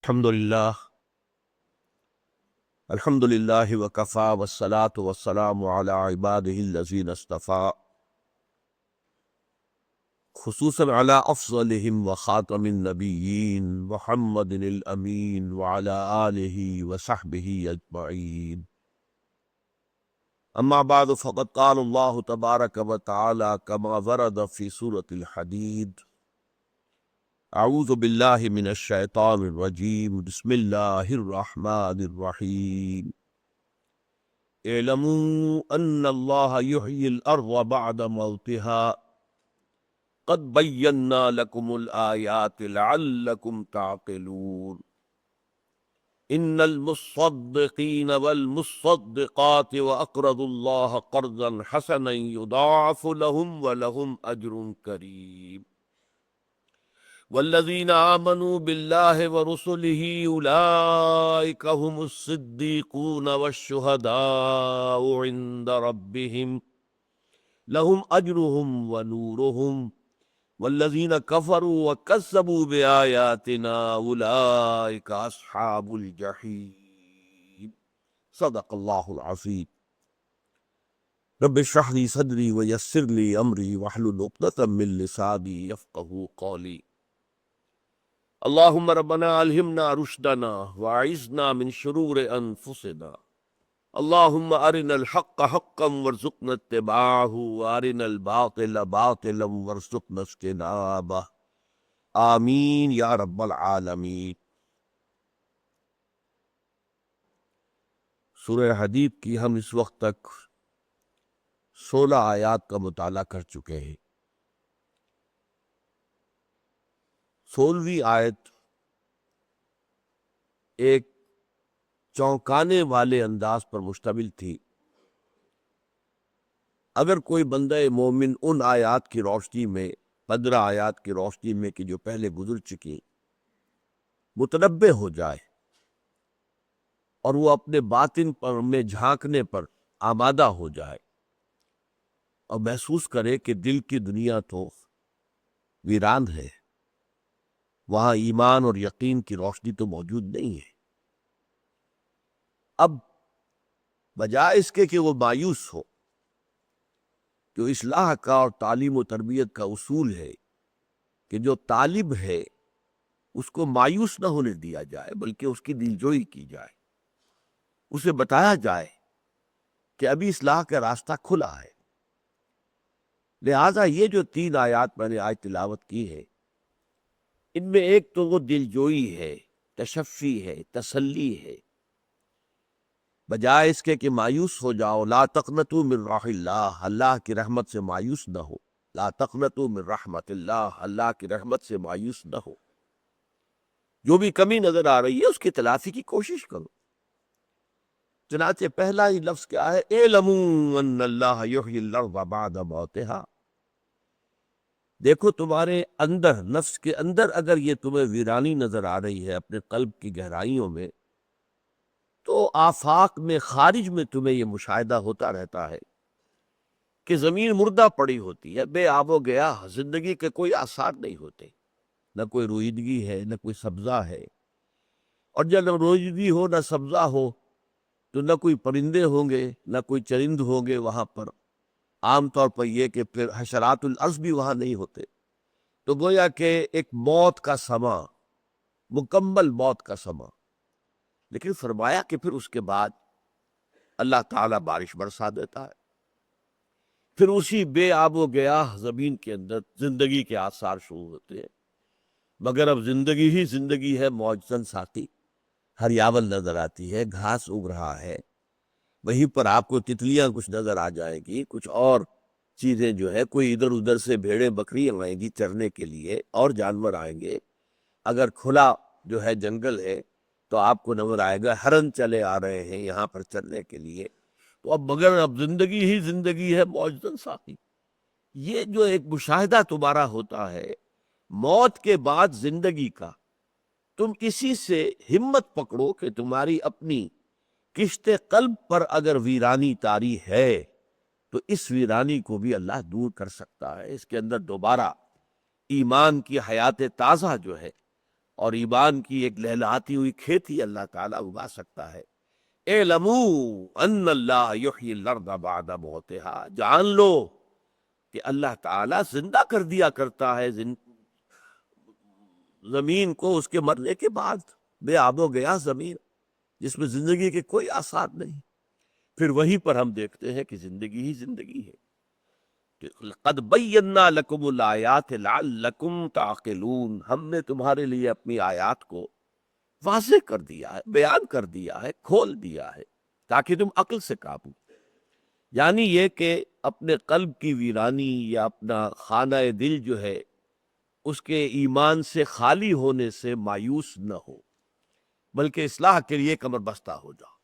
الحمد للہ وکفا والصلاة والسلام علی عبادہ الذین اصطفیٰ، خصوصاً علی افضلہم وخاتم النبیین محمد الامین وعلی آلہ وصحبہ اجمعین۔ اما بعد فقد قال اللہ تبارک وتعالی کما ورد فی سورۃ الحدید: اعوذ باللہ من الشیطان الرجیم، بسم اللہ الرحمن الرحیم۔ اعلموا ان اللہ یحیی الارض بعد موتها قد بینا لکم الآیات لعلکم تعقلون۔ ان المصدقین والمصدقات واقرضوا اللہ قرضا حسنا یضاعف لهم ولهم اجر کریم۔ والذین آمنوا باللہ ورسلہ اولئک هم الصدیقون والشہداء عند ربہم لهم اجرهم ونورهم، والذین کفروا وکذبوا بآیاتنا اولئک اصحاب الجحیم۔ صدق اللہ العظیم۔ رب اشرح لی صدری ویسر لی امری واحلل عقدۃ من لسانی یفقہوا قولی۔ اللہم ربنا الہمنا رشدنا واعذنا من شرور انفسنا، اللہم ارنا الحق حقا وارزقنا اتباعہ وارنا الباطل باطلا وارزقنا اجتنابہ، آمین یا رب العالمین۔ سورہ حدید کی ہم اس وقت تک 16 آیات کا مطالعہ کر چکے ہیں۔ 16ویں آیت ایک چونکانے والے انداز پر مشتمل تھی۔ اگر کوئی بندہ مومن ان آیات کی روشنی میں، 15 آیات کی روشنی میں کہ جو پہلے گزر چکی، متنبہ ہو جائے اور وہ اپنے باطن پر میں جھانکنے پر آمادہ ہو جائے اور محسوس کرے کہ دل کی دنیا تو ویران ہے، وہاں ایمان اور یقین کی روشنی تو موجود نہیں ہے، اب بجائے اس کے کہ وہ مایوس ہو، جو اصلاح کا اور تعلیم و تربیت کا اصول ہے کہ جو طالب ہے اس کو مایوس نہ ہونے دیا جائے بلکہ اس کی دلجوئی کی جائے، اسے بتایا جائے کہ ابھی اصلاح کا راستہ کھلا ہے۔ لہٰذا یہ جو 3 آیات میں نے آج تلاوت کی ہے، ان میں ایک تو وہ دلجوئی ہے، تشفی ہے، تسلی ہے، بجائے اس کے کہ مایوس ہو جاؤ، لا تقنطوا من رحمۃ اللہ، اللہ کی رحمت سے مایوس نہ ہو، لا تقنطوا من رحمۃ اللہ، اللہ کی رحمت سے مایوس نہ ہو، جو بھی کمی نظر آ رہی ہے اس کی تلافی کی کوشش کرو۔ چنانچہ پہلا ہی لفظ کیا ہے؟ اعلموا ان اللہ یحیی الارض بعد موتها۔ دیکھو تمہارے اندر، نفس کے اندر اگر یہ تمہیں ویرانی نظر آ رہی ہے اپنے قلب کی گہرائیوں میں، تو آفاق میں، خارج میں تمہیں یہ مشاہدہ ہوتا رہتا ہے کہ زمین مردہ پڑی ہوتی ہے، بے آب و گیا، زندگی کے کوئی آثار نہیں ہوتے، نہ کوئی رویدگی ہے، نہ کوئی سبزہ ہے، اور جب رویدگی ہو نہ سبزہ ہو تو نہ کوئی پرندے ہوں گے نہ کوئی چرند ہوں گے وہاں پر، عام طور پر یہ کہ پھر حشرات الارض بھی وہاں نہیں ہوتے، تو گویا کہ ایک موت کا سما، مکمل موت کا سما۔ لیکن فرمایا کہ پھر اس کے بعد اللہ تعالیٰ بارش برسا دیتا ہے، پھر اسی بے آب و گیا زمین کے اندر زندگی کے آثار شروع ہوتے ہیں، مگر اب زندگی ہی زندگی ہے، معجزن ساتھی، ہریاول نظر آتی ہے، گھاس اگ رہا ہے، وہیں پر آپ کو تتلیاں کچھ نظر آ جائیں گی، کچھ اور چیزیں جو ہے، کوئی ادھر ادھر سے بھیڑیں بکریاں آئیں گی چرنے کے لیے، اور جانور آئیں گے، اگر کھلا جو ہے جنگل ہے تو آپ کو نظر آئے گا ہرن چلے آ رہے ہیں یہاں پر چرنے کے لیے، تو اب مگر اب زندگی ہی زندگی ہے، معجزن ساتھی۔ یہ جو ایک مشاہدہ تمہارا ہوتا ہے موت کے بعد زندگی کا، تم اسی سے ہمت پکڑو کہ تمہاری اپنی کشت قلب پر اگر ویرانی طاری ہے تو اس ویرانی کو بھی اللہ دور کر سکتا ہے، اس کے اندر دوبارہ ایمان کی حیات تازہ جو ہے اور ایمان کی ایک لہلہاتی ہوئی کھیتی اللہ تعالیٰ اگا سکتا ہے۔ اعلموا ان اللہ یحیی الارض بعد موتہا، جان لو کہ اللہ تعالیٰ زندہ کر دیا کرتا ہے زمین کو اس کے مرنے کے بعد، بے آب و گیا زمین جس میں زندگی کے کوئی آثار نہیں۔ پھر وہیں پر ہم دیکھتے ہیں کہ زندگی ہی زندگی ہے۔ قد بینا لکم الآیات لعلکم تعقلون، ہم نے تمہارے لیے اپنی آیات کو واضح کر دیا ہے، بیان کر دیا ہے، کھول دیا ہے تاکہ تم عقل سے قابو، یعنی یہ کہ اپنے قلب کی ویرانی یا اپنا خانہ دل جو ہے اس کے ایمان سے خالی ہونے سے مایوس نہ ہو، بلکہ اصلاح کے لیے کمر بستہ ہو جاؤ۔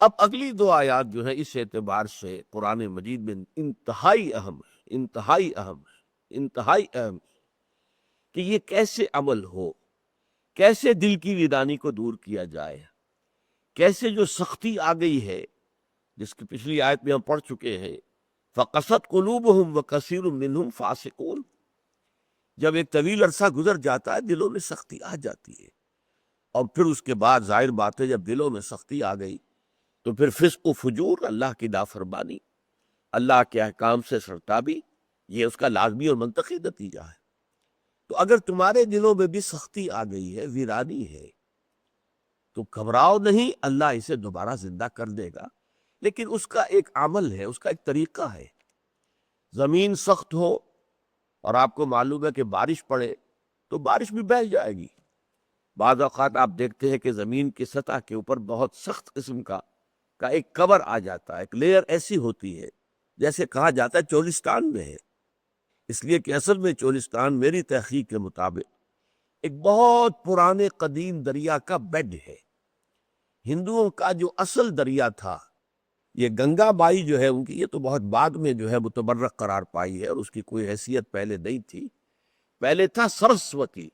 اب اگلی دو آیات جو ہیں اس اعتبار سے قرآن مجید میں انتہائی اہم ہے، انتہائی اہم ہے، انتہائی اہم ہے کہ یہ کیسے عمل ہو، کیسے دل کی ویرانی کو دور کیا جائے، کیسے جو سختی آ گئی ہے جس کی پچھلی آیت میں ہم پڑھ چکے ہیں، فَقَسَتْ قُلُوبُهُمْ وَكَثِيرٌ مِّنْهُمْ فَاسِقُونَ، جب ایک طویل عرصہ گزر جاتا ہے دلوں میں سختی آ جاتی ہے، اور پھر اس کے بعد ظاہر بات ہے جب دلوں میں سختی آ گئی تو پھر فسق و فجور، اللہ کی نافرمانی، اللہ کے احکام سے سرتابی، یہ اس کا لازمی اور منطقی نتیجہ ہے۔ تو اگر تمہارے دلوں میں بھی سختی آ گئی ہے، ویرانی ہے، تو گھبراؤ نہیں، اللہ اسے دوبارہ زندہ کر دے گا، لیکن اس کا ایک عمل ہے، اس کا ایک طریقہ ہے۔ زمین سخت ہو اور آپ کو معلوم ہے کہ بارش پڑے تو بارش بھی بہہ جائے گی۔ بعض اوقات آپ دیکھتے ہیں کہ زمین کی سطح کے اوپر بہت سخت قسم کا ایک کور آ جاتا ہے، ایک لیئر ایسی ہوتی ہے جیسے کہا جاتا ہے چولستان میں ہے، اس لیے کہ اصل میں چولستان میری تحقیق کے مطابق ایک بہت پرانے قدیم دریا کا بیڈ ہے۔ ہندوؤں کا جو اصل دریا تھا، یہ گنگا بائی جو ہے ان کی، یہ تو بہت بعد میں جو ہے متبرک قرار پائی ہے اور اس کی کوئی حیثیت پہلے نہیں تھی۔ پہلے تھا سرسوتی،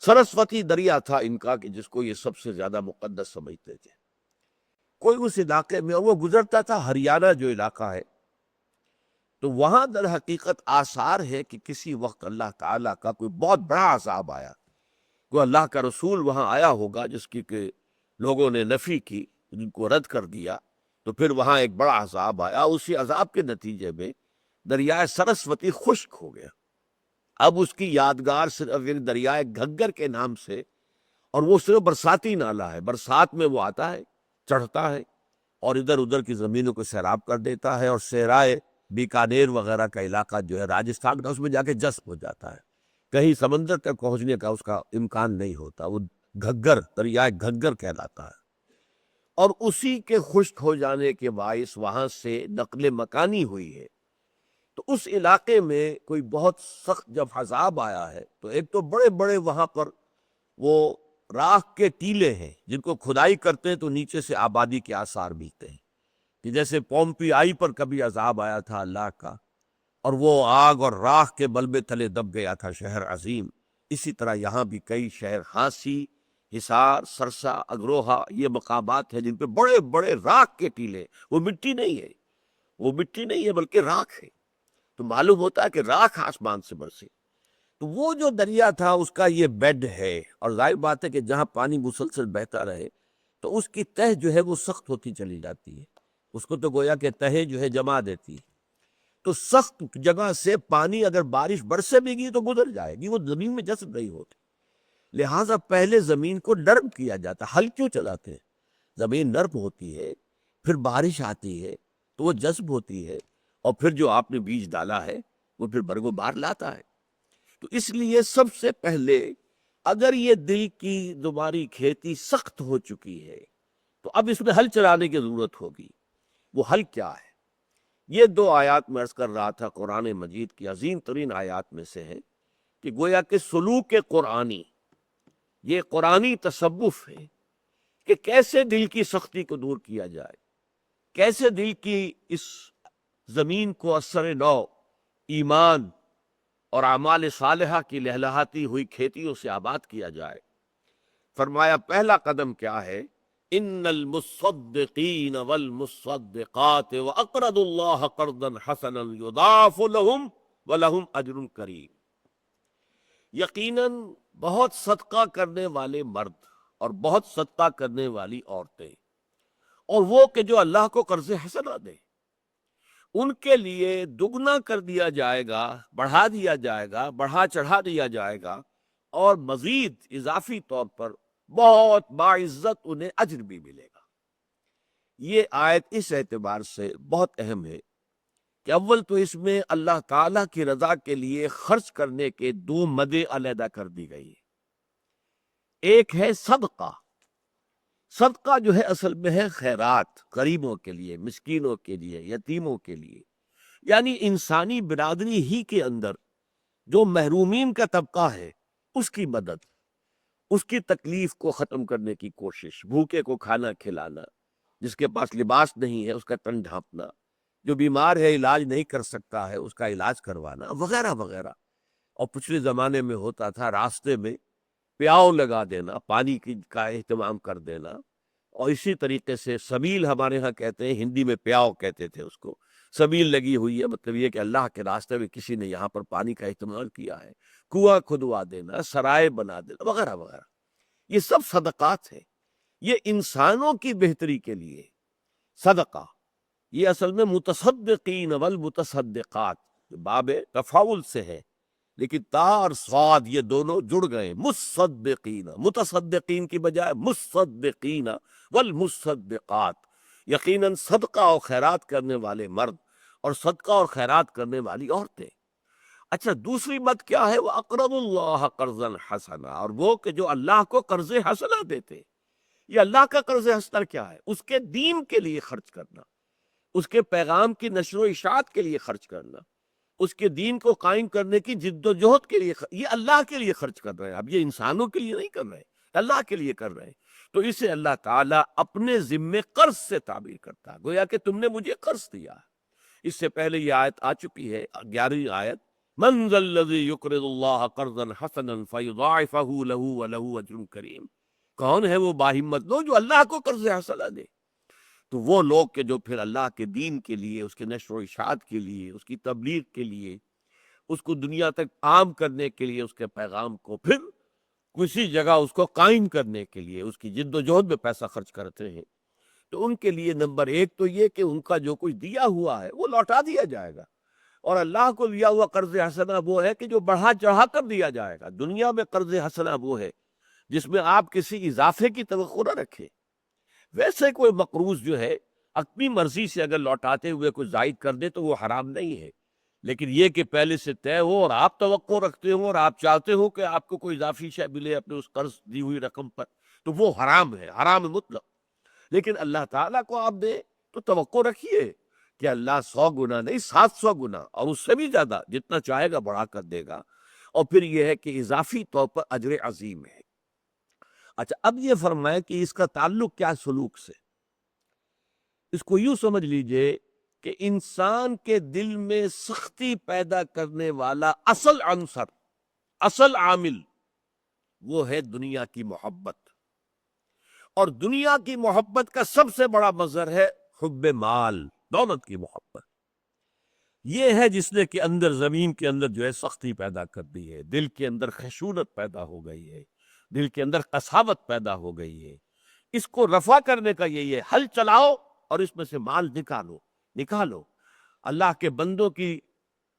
سرسوتی دریا تھا ان کا کہ جس کو یہ سب سے زیادہ مقدس سمجھتے تھے۔ کوئی اس علاقے میں، اور وہ گزرتا تھا ہریانہ جو علاقہ ہے، تو وہاں در حقیقت آثار ہے کہ کسی وقت اللہ تعالیٰ کا کوئی بہت بڑا عذاب آیا، کوئی اللہ کا رسول وہاں آیا ہوگا جس کی کہ لوگوں نے نفی کی، جن کو رد کر دیا، تو پھر وہاں ایک بڑا عذاب آیا۔ اسی عذاب کے نتیجے میں دریائے سرسوتی خشک ہو گیا۔ اب اس کی یادگار صرف دریائے گھگر کے نام سے، اور وہ صرف برساتی نالہ ہے، برسات میں وہ آتا ہے، چڑھتا ہے اور ادھر ادھر کی زمینوں کو سیراب کر دیتا ہے، اور صحرائے بیکانیر وغیرہ کا علاقہ جو ہے راجستھان کا، اس میں جا کے جذب ہو جاتا ہے، کہیں سمندر تک پہنچنے کا اس کا امکان نہیں ہوتا، وہ گھگر، دریائے گھگر کہلاتا ہے۔ اور اسی کے خشک ہو جانے کے باعث وہاں سے نقل مکانی ہوئی ہے۔ تو اس علاقے میں کوئی بہت سخت جب عذاب آیا ہے تو ایک تو بڑے بڑے وہاں پر وہ راکھ کے ٹیلے ہیں جن کو کھدائی کرتے ہیں تو نیچے سے آبادی کے آثار ملتے ہیں، کہ جیسے پومپی آئی پر کبھی عذاب آیا تھا اللہ کا، اور وہ آگ اور راکھ کے ملبے تلے دب گیا تھا شہر عظیم، اسی طرح یہاں بھی کئی شہر، ہانسی، حصار، سرسا، اگروہا، یہ مقامات ہیں جن پہ بڑے بڑے راکھ کے ٹیلے، وہ مٹی نہیں ہے، وہ مٹی نہیں ہے بلکہ راکھ ہے، تو معلوم ہوتا ہے کہ راکھ آسمان سے برسی۔ تو وہ جو دریا تھا اس کا یہ بیڈ ہے، اور ظاہر بات ہے کہ جہاں پانی مسلسل بہتا رہے تو اس کی تہ جو ہے وہ سخت ہوتی چلی جاتی ہے، اس کو تو گویا کہ تہ جو ہے جما دیتی ہے، تو سخت جگہ سے پانی اگر بارش برسے بھی گی تو گزر جائے گی، وہ زمین میں جذب نہیں ہوتی، لہٰذا پہلے زمین کو نرم کیا جاتا۔ ہل کیوں چلاتے ہیں؟ زمین نرم ہوتی ہے، پھر بارش آتی ہے تو وہ جذب ہوتی ہے، اور پھر جو آپ نے بیج ڈالا ہے وہ پھر برگ و بار لاتا ہے۔ تو اس لیے سب سے پہلے اگر یہ دل کی تمہاری کھیتی سخت ہو چکی ہے تو اب اس میں ہل چلانے کی ضرورت ہوگی۔ وہ ہل کیا ہے؟ یہ دو آیات میں عرض کر رہا تھا، قرآن مجید کی عظیم ترین آیات میں سے ہے، کہ گویا کہ سلوک قرآنی، یہ قرآنی تصوف ہے کہ کیسے دل کی سختی کو دور کیا جائے، کیسے دل کی اس زمین کو اثر نو ایمان اور اعمال صالحہ کی لہلہاتی ہوئی کھیتیوں سے آباد کیا جائے۔ فرمایا پہلا قدم کیا ہے؟ ان المصدقین والمصدقات واقرضوا اللہ قرضا حسنا یضاعف لهم ولهم اجر کریم، یقیناً بہت صدقہ کرنے والے مرد اور بہت صدقہ کرنے والی عورتیں، اور وہ کہ جو اللہ کو قرض حسنہ دے، ان کے لیے دگنا کر دیا جائے گا، بڑھا دیا جائے گا، بڑھا چڑھا دیا جائے گا، اور مزید اضافی طور پر بہت باعزت انہیں اجر بھی ملے گا۔ یہ آیت اس اعتبار سے بہت اہم ہے کہ اول تو اس میں اللہ تعالیٰ کی رضا کے لیے خرچ کرنے کے دو مدے علیحدہ کر دی گئی ہے۔ ایک ہے صدقہ۔ صدقہ جو ہے اصل میں ہے خیرات، غریبوں کے لیے، مسکینوں کے لیے، یتیموں کے لیے، یعنی انسانی برادری ہی کے اندر جو محرومین کا طبقہ ہے اس کی مدد، اس کی تکلیف کو ختم کرنے کی کوشش، بھوکے کو کھانا کھلانا، جس کے پاس لباس نہیں ہے اس کا تن ڈھانپنا، جو بیمار ہے علاج نہیں کر سکتا ہے اس کا علاج کروانا، وغیرہ وغیرہ۔ اور پچھلے زمانے میں ہوتا تھا راستے میں پیاؤ لگا دینا، پانی کا اہتمام کر دینا، اور اسی طریقے سے سبیل ہمارے ہاں کہتے ہیں، ہندی میں پیاؤ کہتے تھے اس کو، سبیل لگی ہوئی ہے، مطلب یہ کہ اللہ کے راستے میں کسی نے یہاں پر پانی کا اہتمام کیا ہے، کنواں کھدوا دینا، سرائے بنا دینا، وغیرہ وغیرہ۔ یہ سب صدقات ہیں، یہ انسانوں کی بہتری کے لیے صدقہ۔ یہ اصل میں متصدقین والمتصدقات باب تفاول سے ہے، لیکن تا اور صاد یہ دونوں جڑ گئے، مصدقین، متصدقین کی بجائے مصدقین والمصدقات، یقیناً صدقہ اور خیرات کرنے والے مرد اور صدقہ اور خیرات کرنے والی عورتیں۔ اچھا، دوسری بات کیا ہے؟ وَأَقْرَضُوا اللَّهَ قَرْضًا حَسَنًا، اور وہ کہ جو اللہ کو قرض حسنہ دیتے۔ یہ اللہ کا قرض حسنہ کیا ہے؟ اس کے دین کے لیے خرچ کرنا، اس کے پیغام کی نشر و اشاعت کے لیے خرچ کرنا، اس کے دین کو قائم کرنے کی جد و جہد کے لیے یہ اللہ کے لیے خرچ کر رہے ہیں۔ اب یہ انسانوں کے لیے نہیں کر رہے، اللہ کے لیے کر رہے ہیں، تو اسے اللہ تعالیٰ اپنے ذمے قرض سے تعبیر کرتا ہے، گویا کہ تم نے مجھے قرض دیا ہے۔ اس سے پہلے یہ آیت آ چکی ہے، 11ویں آیت، من ذا الذی یقرض اللہ قرضا حسنا فیضاعفہ لہ ولہ اجر کریم، کون ہے وہ باہمت لوگ جو اللہ کو قرض حسنہ دے؟ تو وہ لوگ کہ جو پھر اللہ کے دین کے لیے، اس کے نشر و اشاعت کے لیے، اس کی تبلیغ کے لیے، اس کو دنیا تک عام کرنے کے لیے، اس کے پیغام کو پھر کسی جگہ اس کو قائم کرنے کے لیے اس کی جد و جہد میں پیسہ خرچ کرتے ہیں، تو ان کے لیے نمبر ایک تو یہ کہ ان کا جو کچھ دیا ہوا ہے وہ لوٹا دیا جائے گا، اور اللہ کو دیا ہوا قرض حسنہ وہ ہے کہ جو بڑھا چڑھا کر دیا جائے گا۔ دنیا میں قرض حسنہ وہ ہے جس میں آپ کسی اضافے کی توقع نہ رکھیں۔ ویسے کوئی مقروض جو ہے اپنی مرضی سے اگر لوٹاتے ہوئے کوئی زائد کر دے تو وہ حرام نہیں ہے، لیکن یہ کہ پہلے سے طے ہو اور آپ توقع رکھتے ہو اور آپ چاہتے ہو کہ آپ کو کوئی اضافی شے ملے اپنے اس قرض دی ہوئی رقم پر، تو وہ حرام ہے، حرام مطلق۔ لیکن اللہ تعالیٰ کو آپ دیں تو توقع رکھیے کہ اللہ 100 گنا نہیں 700 گنا اور اس سے بھی زیادہ جتنا چاہے گا بڑھا کر دے گا، اور پھر یہ ہے کہ اضافی طور پر اجر عظیم ہے۔ اچھا، اب یہ فرمائے کہ اس کا تعلق کیا سلوک سے؟ اس کو یوں سمجھ لیجئے کہ انسان کے دل میں سختی پیدا کرنے والا اصل عنصر، اصل عامل، وہ ہے دنیا کی محبت، اور دنیا کی محبت کا سب سے بڑا مظہر ہے حب مال، دولت کی محبت۔ یہ ہے جس نے کہ اندر زمین کے اندر جو ہے سختی پیدا کر دی ہے، دل کے اندر خشونت پیدا ہو گئی ہے، دل کے اندر قساوت پیدا ہو گئی ہے۔ اس کو رفع کرنے کا یہی ہے، حل چلاؤ اور اس میں سے مال نکالو۔ اللہ کے بندوں کی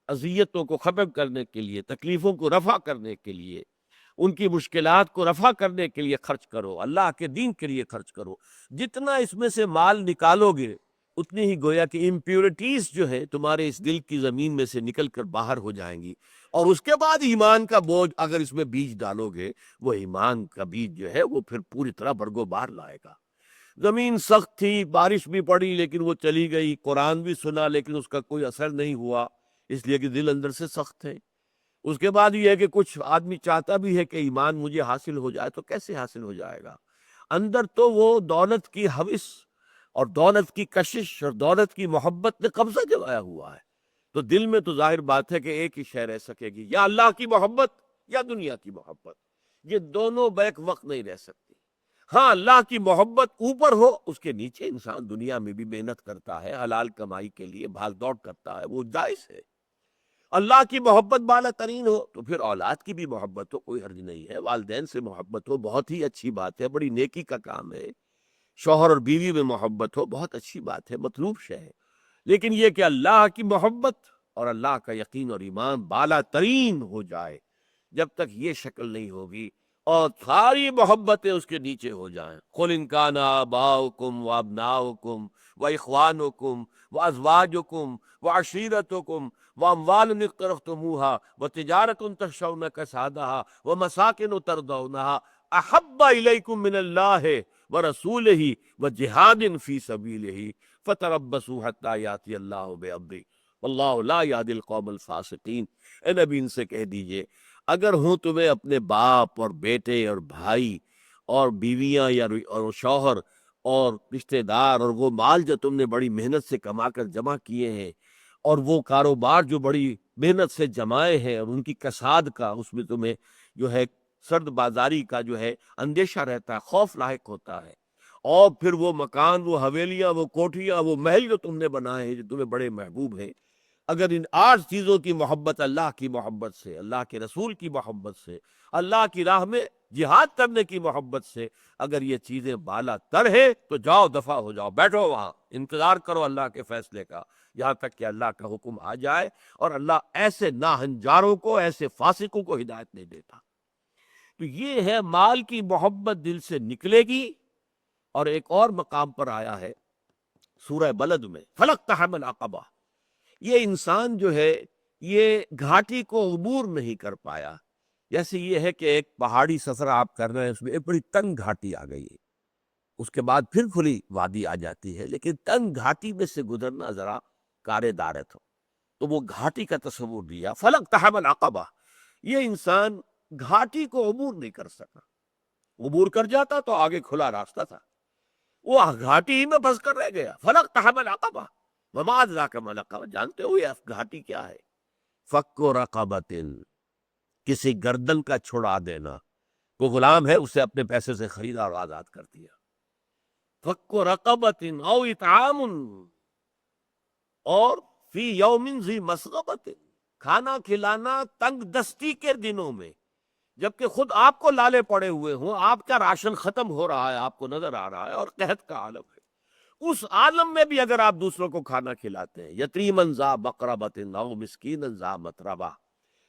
اذیتوں کو ختم کرنے کے لیے، تکلیفوں کو رفع کرنے کے لیے، ان کی مشکلات کو رفع کرنے کے لیے خرچ کرو، اللہ کے دین کے لیے خرچ کرو۔ جتنا اس میں سے مال نکالو گے اتنی ہی گویا کہ امپیورٹیز جو ہے تمہارے اس دل کی زمین میں سے نکل کر باہر ہو جائیں گی، اور اس کے بعد ایمان کا بوجھ اگر اس میں بیج ڈالو گے، وہ ایمان کا بیج جو ہے وہ پھر پوری طرح برگو بار لائے گا۔ زمین سخت تھی، بارش بھی پڑی لیکن وہ چلی گئی، قرآن بھی سنا لیکن اس کا کوئی اثر نہیں ہوا، اس لیے کہ دل اندر سے سخت ہے۔ اس کے بعد یہ ہے کہ کچھ آدمی چاہتا بھی ہے کہ ایمان مجھے حاصل ہو جائے، تو کیسے حاصل ہو جائے گا؟ اندر تو وہ دولت کی ہوس اور دولت کی کشش اور دولت کی محبت نے قبضہ جمایا ہوا ہے، تو دل میں تو ظاہر بات ہے کہ ایک ہی شے رہ سکے گی، یا اللہ کی محبت یا دنیا کی محبت۔ یہ دونوں بیک وقت نہیں رہ سکتی۔ ہاں، اللہ کی محبت اوپر ہو، اس کے نیچے انسان دنیا میں بھی محنت کرتا ہے، حلال کمائی کے لیے بھاگ دوڑ کرتا ہے، وہ جائز ہے۔ اللہ کی محبت بالا ترین ہو تو پھر اولاد کی بھی محبت ہو، کوئی حرج نہیں ہے، والدین سے محبت ہو، بہت ہی اچھی بات ہے، بڑی نیکی کا کام ہے، شوہر اور بیوی میں محبت ہو، بہت اچھی بات ہے، مطلوب شے ہے، لیکن یہ کہ اللہ کی محبت اور اللہ کا یقین اور ایمان بالا ترین ہو جائے، جب تک یہ شکل نہیں ہوگی اور ساری محبتیں اس کے نیچے ہو جائیں، قل ان کان آباؤکم وابناؤکم واخوانکم وازواجکم وعشیرتکم واموال اقترفتموها وتجارۃ تخشون کسادها ومساکن ترضونها احب الیکم من اللہ ورسولہ وجہاد فی سبیلہ فتربصوا حتی یاتی اللہ بامرہ واللہ لا یہدی القوم الفاسقین۔ اے نبی ان سے کہہ دیجئے اگر ہوں تمہیں اپنے باپ اور بیٹے اور بھائی اور بیویاں یا اور شوہر اور رشتہ دار اور وہ مال جو تم نے بڑی محنت سے کما کر جمع کیے ہیں اور وہ کاروبار جو بڑی محنت سے جمائے ہیں اور ان کی کساد کا اس میں تمہیں جو ہے سرد بازاری کا جو ہے اندیشہ رہتا ہے، خوف لاحق ہوتا ہے، اور پھر وہ مکان، وہ حویلیاں، وہ کوٹھیاں، وہ محل جو تم نے بنائے ہیں جو تمہیں بڑے محبوب ہیں، اگر ان 8 چیزوں کی محبت اللہ کی محبت سے، اللہ کے رسول کی محبت سے، اللہ کی راہ میں جہاد کرنے کی محبت سے اگر یہ چیزیں بالا تر ہے تو جاؤ، دفع ہو جاؤ، بیٹھو وہاں، انتظار کرو اللہ کے فیصلے کا، یہاں تک کہ اللہ کا حکم آ جائے، اور اللہ ایسے ناہنجاروں کو، ایسے فاسقوں کو ہدایت نہیں دیتا۔ تو یہ ہے مال کی محبت دل سے نکلے گی۔ اور ایک اور مقام پر آیا ہے سورہ بلد میں، فلقتحم العقبہ، یہ انسان جو ہے یہ گھاٹی کو عبور نہیں کر پایا، جیسے یہ ہے کہ ایک پہاڑی سفر آپ کر رہے ہیں، اس میں ایک بڑی تنگ گھاٹی آ گئی ہے، اس کے بعد پھر کھلی وادی آ جاتی ہے، لیکن تنگ گھاٹی میں سے گزرنا ذرا کار دارت ہو، تو وہ گھاٹی کا تصور دیا، فلقتحم العقبہ، یہ انسان گھاٹی کو عبور نہیں کر سکا، عبور کر جاتا تو آگے کھلا راستہ تھا، وہ گھاٹی ہی میں پھنس کر رہ گیا، فلقتحم العقبہ وما ادراک ما العقبہ، جانتے ہو یہ گھاٹی کیا ہے؟ فک رقبۃ، کسی گردن کا چھڑا دینا، وہ غلام ہے اسے اپنے پیسے سے خریدا اور آزاد کر دیا، فک رقبۃ او اطعام، اور فی یوم ذی مسغبۃ، کھانا کھلانا تنگ دستی کے دنوں میں، جبکہ خود آپ کو لالے پڑے ہوئے ہوں، آپ کا راشن ختم ہو رہا ہے، آپ کو نظر آ رہا ہے، اور قحط کا عالم ہے، اس عالم میں بھی اگر آپ دوسروں کو کھانا کھلاتے ہیں، یتیمن ذا مقربۃ او مسکینا ذا متربہ،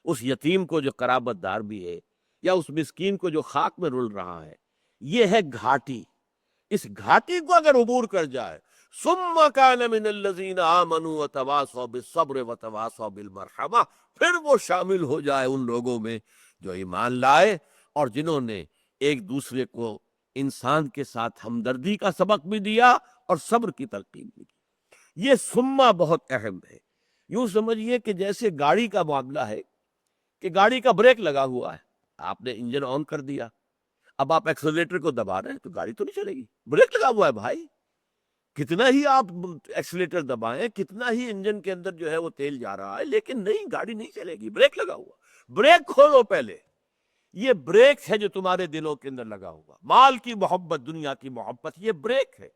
اس یتیم کو جو قرابت دار بھی ہے یا اس مسکین کو جو خاک میں رل رہا ہے، یہ ہے گھاٹی، اس گھاٹی کو اگر عبور کر جائے، ثم کان من الذین آمنوا وتواصوا بالصبر وتواصوا بالمرحمہ، پھر وہ شامل ہو جائے ان لوگوں میں جو ایمان لائے اور جنہوں نے ایک دوسرے کو انسان کے ساتھ ہمدردی کا سبق بھی دیا اور صبر کی تلقین بھی کی۔ یہ سما بہت اہم ہے، یوں سمجھیے کہ جیسے گاڑی کا معاملہ ہے کہ گاڑی کا بریک لگا ہوا ہے، آپ نے انجن آن کر دیا، اب آپ ایکسلریٹر کو دبا رہے ہیں تو گاڑی تو نہیں چلے گی، بریک لگا ہوا ہے بھائی، کتنا ہی آپ ایکسلریٹر دبائیں، کتنا ہی انجن کے اندر جو ہے وہ تیل جا رہا ہے، لیکن نہیں، گاڑی نہیں چلے گی، بریک لگا ہوا، بریک کھولو پہلے، یہ بریک ہے جو تمہارے دلوں کے اندر لگا ہوا، مال کی محبت، دنیا کی محبت، یہ بریک ہے،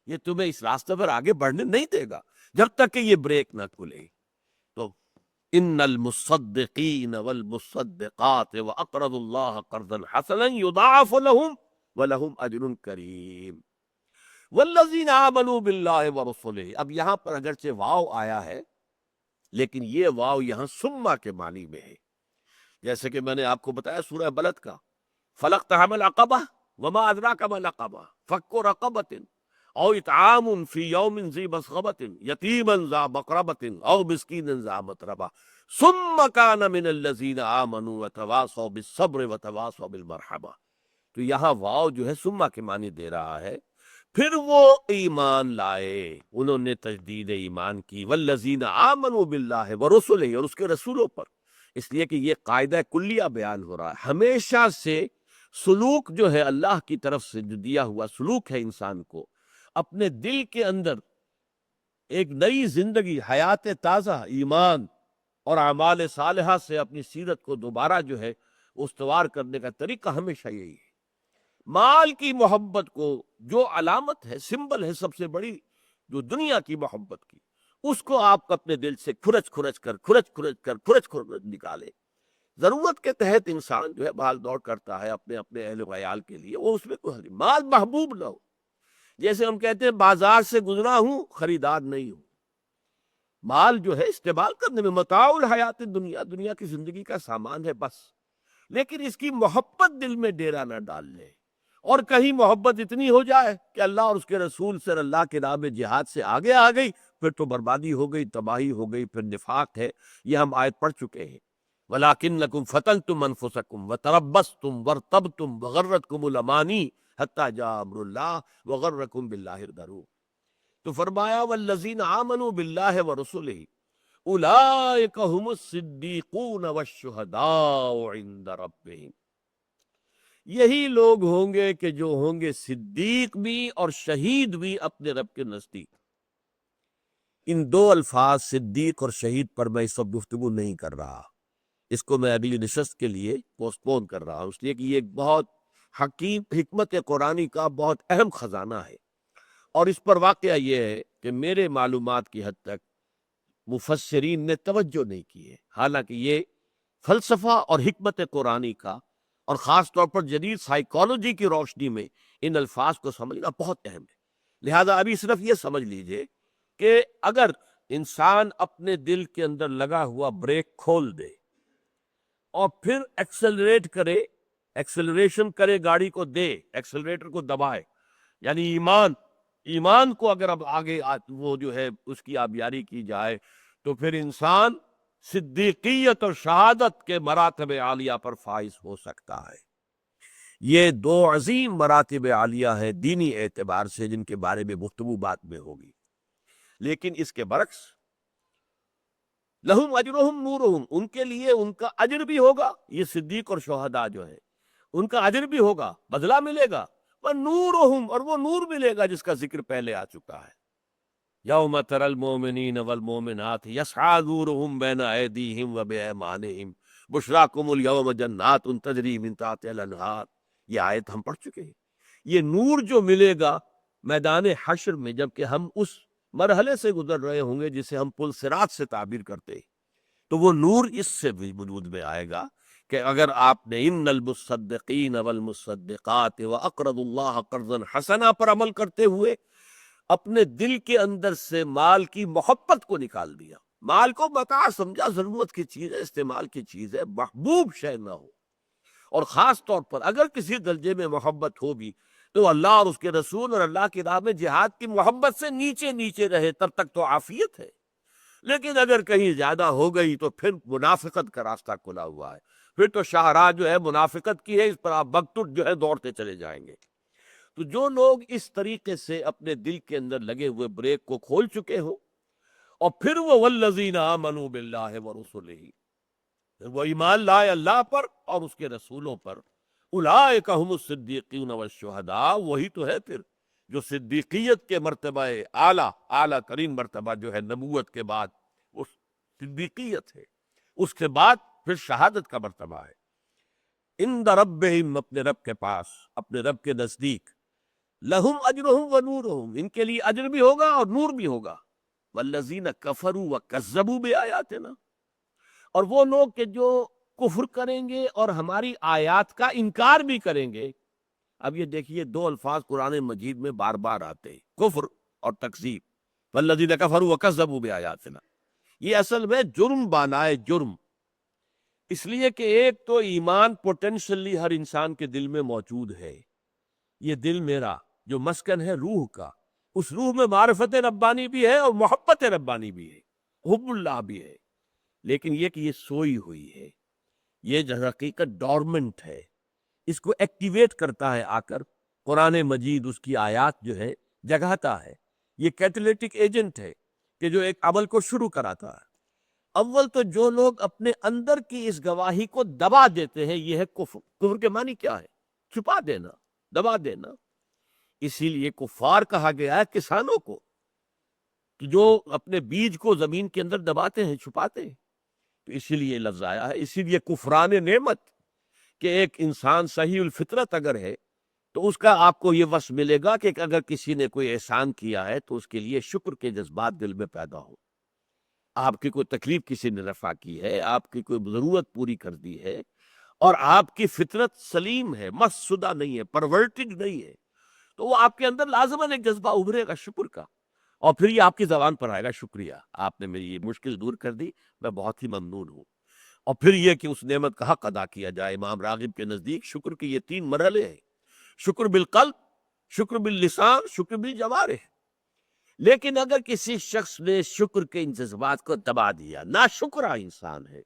یہ تمہیں اس راستے پر آگے بڑھنے نہیں دے گا جب تک کہ یہ بریک نہ کھلے۔ تو ان المصدقین والمصدقات واقرضوا اللہ قرضا حسنا یضاعف لهم ولهم اجر کریم والذین آمنوا باللہ ورسلہ۔ اب یہاں پر اگرچہ واو آیا ہے لیکن یہ واو یہاں سما کے معنی میں ہے، جیسے کہ میں نے آپ کو بتایا سورہ بلد کا، فلقتحم العقبہ وما ادراک ما العقبہ فک رقبۃ او اطعام فی یوم ذی مسغبۃ یتیما ذا مقربۃ او مسکینا ذا متربہ ثم کان من الذین آمنوا وتواصوا بالصبر وتواصوا بالمرحمہ۔ تو یہاں واو جو ہے سما کے معنی دے رہا ہے، پھر وہ ایمان لائے، انہوں نے تجدید ایمان کی، والذین آمنوا باللہ ورسلہ، اور اس کے رسولوں پر، اس لیے کہ یہ قاعدہ کلیہ بیان ہو رہا ہے، ہمیشہ سے سلوک جو ہے اللہ کی طرف سے جو دیا ہوا سلوک ہے، انسان کو اپنے دل کے اندر ایک نئی زندگی، حیات تازہ، ایمان اور اعمال صالحہ سے اپنی سیرت کو دوبارہ جو ہے استوار کرنے کا طریقہ ہمیشہ یہی ہے۔ مال کی محبت کو جو علامت ہے، سمبل ہے سب سے بڑی جو دنیا کی محبت کی، اس کو آپ اپنے دل سے کھرچ کر نکالے۔ ضرورت کے تحت انسان جو ہے بھاگ دوڑ کرتا ہے اپنے اپنے اہل و عیال کے لیے، وہ اس میں کوئی حرج، مال محبوب نہ ہو۔ جیسے ہم کہتے ہیں بازار سے گزرا ہوں، خریدار نہیں ہوں۔ مال جو ہے استعمال کرنے میں متاع الحیات دنیا، دنیا کی زندگی کا سامان ہے بس، لیکن اس کی محبت دل میں ڈیرا نہ ڈال لے۔ اور کہیں محبت اتنی ہو جائے کہ اللہ اور اس کے رسول سے، اللہ کے نام جہاد سے آگے آ گئی، پھر تو بربادی ہو گئی، تباہی ہو گئی، پھر نفاق ہے۔ یہ ہم آیت پڑھ چکے ہیں، وَلَٰكِنَّكُمْ فَتَنْتُمْ أَنفُسَكُمْ وَتَرَبَّصْتُمْ وَارْتَبْتُمْ وَغَرَّتْكُمُ الْأَمَانِي حَتَّىٰ جَاءَ أَمْرُ اللَّهِ وَغَرَّكُمْ بِاللَّهِ الْغَرُورُ۔ تو فرمایا وَالَّذِينَ آمَنُوا بِاللَّهِ وَرُسُلِهِ أُولَٰئِكَ هُمُ الصِّدِّيقُونَ وَالشُّهَدَاءُ عِندَ رَبِّهِمْ۔ یہی لوگ ہوں گے کہ جو ہوں گے صدیق بھی اور شہید بھی اپنے رب کے نزدیک۔ ان دو الفاظ صدیق اور شہید پر میں اس وقت گفتگو نہیں کر رہا، اس کو میں اگلی نشست کے لیے پوسٹ پون کر رہا ہوں، اس لیے کہ یہ ایک بہت حکیم حکمت قرآنی کا بہت اہم خزانہ ہے، اور اس پر واقعہ یہ ہے کہ میرے معلومات کی حد تک مفسرین نے توجہ نہیں کی ہے، حالانکہ یہ فلسفہ اور حکمت قرآنی کا، اور خاص طور پر جدید سائیکالوجی کی روشنی میں ان الفاظ کو سمجھنا بہت اہم ہے۔ لہذا ابھی صرف یہ سمجھ لیجئے کہ اگر انسان اپنے دل کے اندر لگا ہوا بریک کھول دے اور پھر ایکسلریشن کرے، گاڑی کو دے، ایکسلریٹر کو دبائے، یعنی ایمان کو اگر اب آگے وہ جو ہے اس کی آبیاری کی جائے، تو پھر انسان صدیقیت اور شہادت کے مراتب عالیہ پر فائز ہو سکتا ہے۔ یہ دو عظیم مراتب عالیہ ہیں دینی اعتبار سے، جن کے بارے میں گفتگو بعد میں ہوگی۔ لیکن اس کے برعکس لہم اجرہم نورہم، ان کے لیے ان کا اجر بھی ہوگا، یہ صدیق اور شہداء جو ہے ان کا اجر بھی ہوگا، بدلہ ملے گا، ونورہم، اور وہ نور ملے گا جس کا ذکر پہلے آ چکا ہے۔ یوم تری المؤمنین والمؤمنات یسعی نورہم بین ایدیہم وبایمانہم بشراکم الیوم جنات تجری من تحتہا الانہار، یہ آیت ہم پڑھ چکے ہیں۔ یہ نور جو ملے گا میدان حشر میں، جبکہ ہم اس مرحلے سے گزر رہے ہوں گے جسے ہم پل صراط سے تعبیر کرتے ہیں، تو وہ نور اس سے بھی وجود میں آئے گا کہ اگر آپ نے ان المصدقین والمصدقات واقرضوا اللہ قرضا حسنا پر عمل کرتے ہوئے اپنے دل کے اندر سے مال کی محبت کو نکال دیا، مال کو متاع سمجھا، ضرورت کی چیز ہے، استعمال کی چیز ہے، محبوب شے نہ ہو، اور خاص طور پر اگر کسی درجے میں محبت ہو بھی تو اللہ اور اس کے رسول اور اللہ کی راہ میں جہاد کی محبت سے نیچے نیچے رہے، تب تک تو عافیت ہے۔ لیکن اگر کہیں زیادہ ہو گئی تو پھر منافقت کا راستہ کھلا ہوا ہے، پھر تو شاہراہ جو ہے منافقت کی ہے، اس پر آپ بکتٹ جو ہے دوڑتے چلے جائیں گے۔ تو جو لوگ اس طریقے سے اپنے دل کے اندر لگے ہوئے بریک کو کھول چکے ہو، اور پھر وہ والذین آمنوا باللہ ورسلہ، وہ ایمان لائے اللہ پر اور اس کے رسولوں پر، اولئک هم الصدیقون والشہداء، وہی تو ہے پھر جو صدیقیت کے مرتبہ اعلیٰ ترین مرتبہ جو ہے نبوت کے بعد وہ صدیقیت ہے، اس کے بعد پھر شہادت کا مرتبہ ہے۔ عند ربہم، اپنے رب کے پاس، اپنے رب کے نزدیک، لہم اجرہم ونورہم، ان کے لیے اجر بھی ہوگا اور نور بھی ہوگا، والذین کفروا وکذبوا بآیاتنا، اور وہ لوگ کہ جو کفر کریں گے اور ہماری آیات کا انکار بھی کریں گے۔ اب یہ دیکھیے دو الفاظ قرآن مجید میں بار بار آتے ہیں، کفر اور تکذیب، والذین کفروا وکذبوا بآیاتنا، یہ اصل میں جرم بانائے جرم، اس لیے کہ ایک تو ایمان پوٹینشلی ہر انسان کے دل میں موجود ہے، یہ دل میرا جو مسکن ہے روح کا، اس روح میں معرفت ربانی بھی ہے اور محبت ربانی بھی ہے، حب اللہ بھی ہے، لیکن یہ کہ یہ سوئی ہوئی ہے، یہ جو حقیقت ڈورمنٹ ہے، اس کو ایکٹیویٹ کرتا ہے آ کر قرآن مجید، اس کی آیات جو ہے جگاتا ہے، یہ کیٹلیٹک ایجنٹ ہے کہ جو ایک عمل کو شروع کراتا ہے۔ اول تو جو لوگ اپنے اندر کی اس گواہی کو دبا دیتے ہیں، یہ ہے کفر۔ کفر کے معنی کیا ہے؟ چھپا دینا، دبا دینا۔ اسی لیے کفار کہا گیا ہے کسانوں کو، کہ جو اپنے بیج کو زمین کے اندر دباتے ہیں، چھپاتے ہیں، تو اسی لیے لفظ آیا ہے۔ اسی لیے کفران نعمت، کہ ایک انسان صحیح الفطرت اگر ہے تو اس کا آپ کو یہ وصف ملے گا کہ اگر کسی نے کوئی احسان کیا ہے تو اس کے لیے شکر کے جذبات دل میں پیدا ہو۔ آپ کی کوئی تکلیف کسی نے رفع کی ہے، آپ کی کوئی ضرورت پوری کر دی ہے، اور آپ کی فطرت سلیم ہے، مست شدہ نہیں ہے، پرورٹڈ نہیں ہے، تو وہ آپ کے اندر لازماً ایک جذبہ ابھرے گا شکر کا، اور پھر یہ آپ کی زبان پر آئے گا، شکریہ، آپ نے میری یہ مشکل دور کر دی، میں بہت ہی ممنون ہوں۔ اور پھر یہ کہ اس نعمت کا حق ادا کیا جائے۔ امام راغب کے نزدیک شکر کے یہ 3 مرحلے ہیں: شکر بالقلب، شکر باللسان، شکر بالجوارح۔ لیکن اگر کسی شخص نے شکر کے ان جذبات کو دبا دیا، ناشکرا انسان ہے،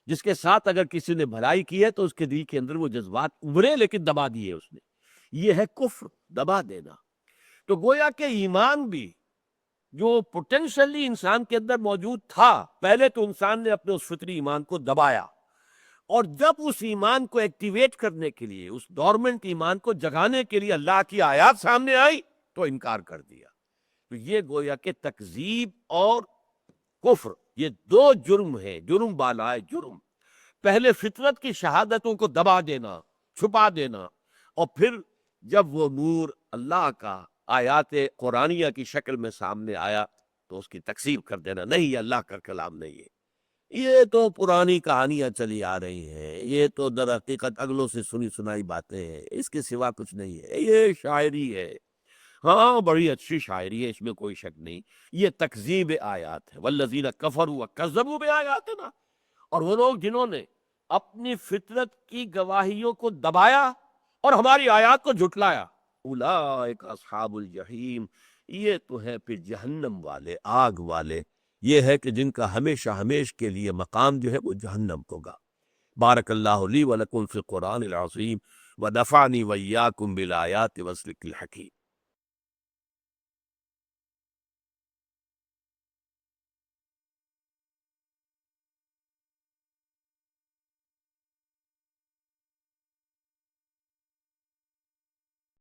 جس کے ساتھ اگر کسی نے بھلائی کی ہے تو اس کے دل کے اندر وہ جذبات ابھرے لیکن دبا دیے اس نے، یہ ہے کفر، دبا دینا۔ تو گویا کہ ایمان بھی جو پوٹینشلی انسان کے اندر موجود تھا، پہلے تو انسان نے اپنے اس فطری ایمان کو دبایا، اور جب اس ایمان کو ایکٹیویٹ کرنے کے لیے، اس ڈورمنٹ ایمان کو جگانے کے لیے اللہ کی آیات سامنے آئی تو انکار کر دیا۔ تو یہ گویا کہ تکذیب اور کفر، یہ 2 جرم ہیں، جرم بالائے جرم۔ پہلے فطرت کی شہادتوں کو دبا دینا، چھپا دینا، اور پھر جب وہ نور اللہ کا آیات قرآنیہ کی شکل میں سامنے آیا تو اس کی تکذیب کر دینا، نہیں یہ اللہ کا کلام نہیں ہے، یہ تو پرانی کہانیاں چلی آ رہی ہیں، یہ تو در حقیقت اگلوں سے سنی سنائی باتیں ہیں، اس کے سوا کچھ نہیں ہے، یہ شاعری ہے۔ ہاں بڑی اچھی شاعری ہے، اس میں کوئی شک نہیں، یہ تکذیب آیات ہے۔ والذین کفروا وکذبوا بآیاتنا، اور وہ لوگ جنہوں نے اپنی فطرت کی گواہیوں کو دبایا اور ہماری آیات کو جھٹلایا، اولئک اصحاب الجحیم، یہ تو ہے پھر جہنم والے، آگ والے، یہ ہے کہ جن کا ہمیشہ ہمیش کے لیے مقام جو ہے وہ جہنم ہوگا۔ بارک اللہ لی ولکم فی القرآن العظیم ونفعنی وإیاکم بالآیات والذکر الحکیم۔